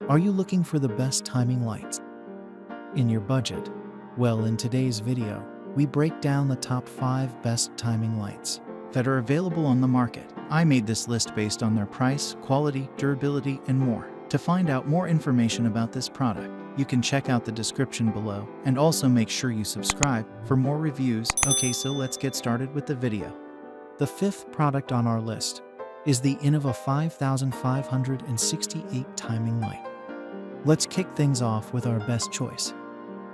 Are you looking for the best timing lights in your budget? Well, in today's video, we break down the top 5 best timing lights that are available on the market. I made this list based on their price, quality, durability, and more. To find out more information about this product, you can check out the description below and also make sure you subscribe for more reviews. Okay, so let's get started with the video. The 5th product on our list is the Innova 5568 timing light. Let's kick things off with our best choice,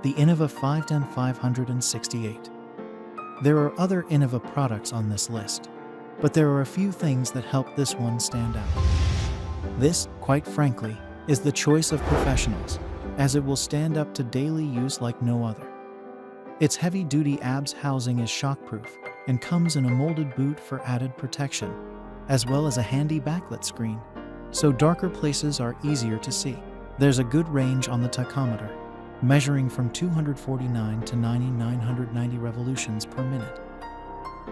the Innova 5568. There are other Innova products on this list, but there are a few things that help this one stand out. This, quite frankly, is the choice of professionals, as it will stand up to daily use like no other. Its heavy-duty ABS housing is shockproof and comes in a molded boot for added protection, as well as a handy backlit screen, so darker places are easier to see. There's a good range on the tachometer, measuring from 249 to 9,990 revolutions per minute.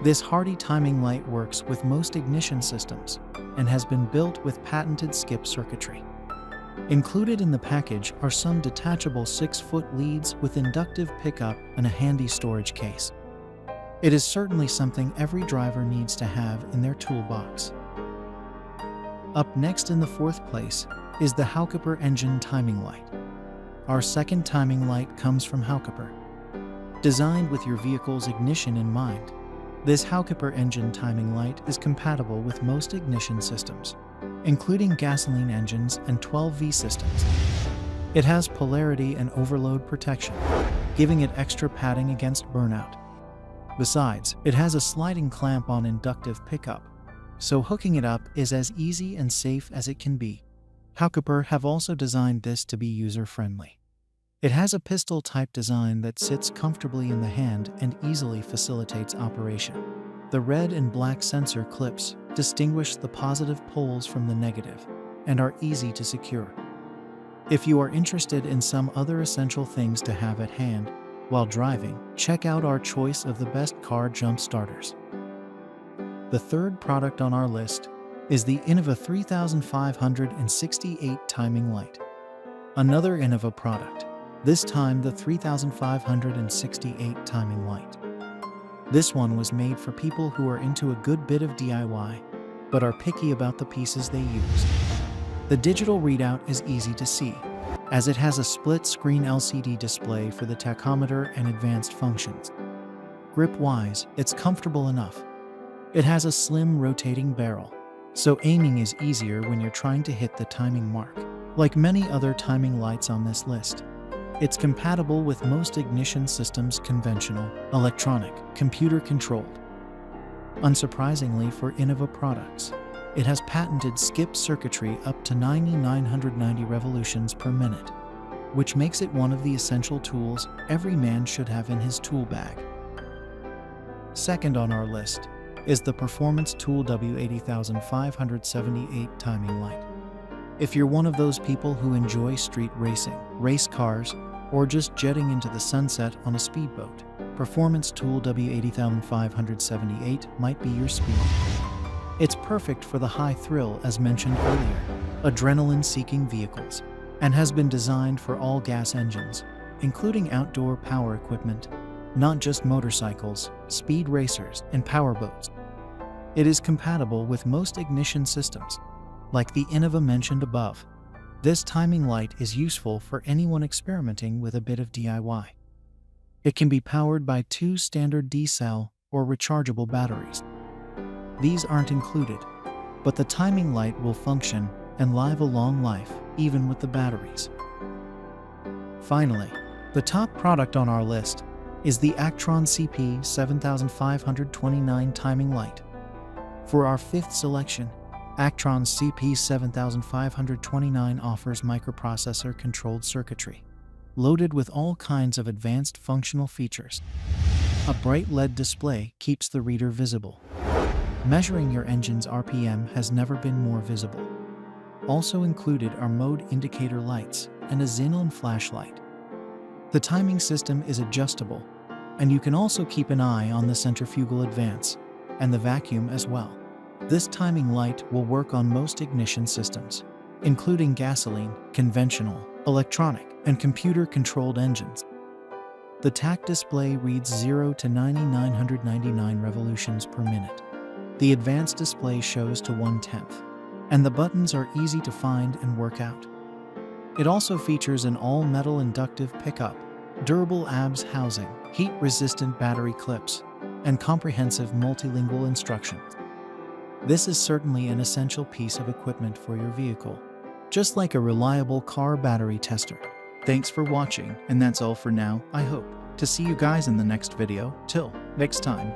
This hardy timing light works with most ignition systems and has been built with patented skip circuitry. Included in the package are some detachable 6-foot leads with inductive pickup and a handy storage case. It is certainly something every driver needs to have in their toolbox. Up next in the 4th place is the Houkiper engine timing light. Our second timing light comes from Houkiper. Designed with your vehicle's ignition in mind, this Houkiper engine timing light is compatible with most ignition systems, including gasoline engines and 12V systems. It has polarity and overload protection, giving it extra padding against burnout. Besides, it has a sliding clamp on inductive pickup, so hooking it up is as easy and safe as it can be. Houkiper have also designed this to be user-friendly. It has a pistol-type design that sits comfortably in the hand and easily facilitates operation. The red and black sensor clips distinguish the positive poles from the negative and are easy to secure. If you are interested in some other essential things to have at hand while driving, check out our choice of the best car jump starters. The 3rd product on our list is the Innova 3568 timing light. Another Innova product, this time the 3568 timing light. This one was made for people who are into a good bit of DIY, but are picky about the pieces they use. The digital readout is easy to see, as it has a split-screen LCD display for the tachometer and advanced functions. Grip-wise, it's comfortable enough. It has a slim rotating barrel, so aiming is easier when you're trying to hit the timing mark. Like many other timing lights on this list, it's compatible with most ignition systems: conventional, electronic, computer-controlled. Unsurprisingly for Innova products, it has patented skip circuitry up to 9,990 revolutions per minute, which makes it one of the essential tools every man should have in his tool bag. Second on our list is the Performance Tool W80578 timing light. If you're one of those people who enjoy street racing, race cars, or just jetting into the sunset on a speedboat, Performance Tool W80578 might be your speed. It's perfect for the high thrill, as mentioned earlier, adrenaline-seeking vehicles, and has been designed for all gas engines, including outdoor power equipment, not just motorcycles, speed racers, and powerboats. It is compatible with most ignition systems, like the Innova mentioned above. This timing light is useful for anyone experimenting with a bit of DIY. It can be powered by 2 standard D-cell or rechargeable batteries. These aren't included, but the timing light will function and live a long life, even with the batteries. Finally, the top product on our list is the Actron CP7529 timing light. For our 5th selection, Actron CP7529 offers microprocessor-controlled circuitry, loaded with all kinds of advanced functional features. A bright LED display keeps the reader visible. Measuring your engine's RPM has never been more visible. Also included are mode indicator lights and a xenon flashlight. The timing system is adjustable, and you can also keep an eye on the centrifugal advance and the vacuum as well. This timing light will work on most ignition systems, including gasoline, conventional, electronic, and computer-controlled engines. The TAC display reads 0 to 9,999 revolutions per minute. The advanced display shows to 1/10, and the buttons are easy to find and work out. It also features an all-metal inductive pickup, durable ABS housing, heat-resistant battery clips, and comprehensive multilingual instructions. This is certainly an essential piece of equipment for your vehicle, just like a reliable car battery tester. Thanks for watching, and that's all for now. I hope to see you guys in the next video. Till next time.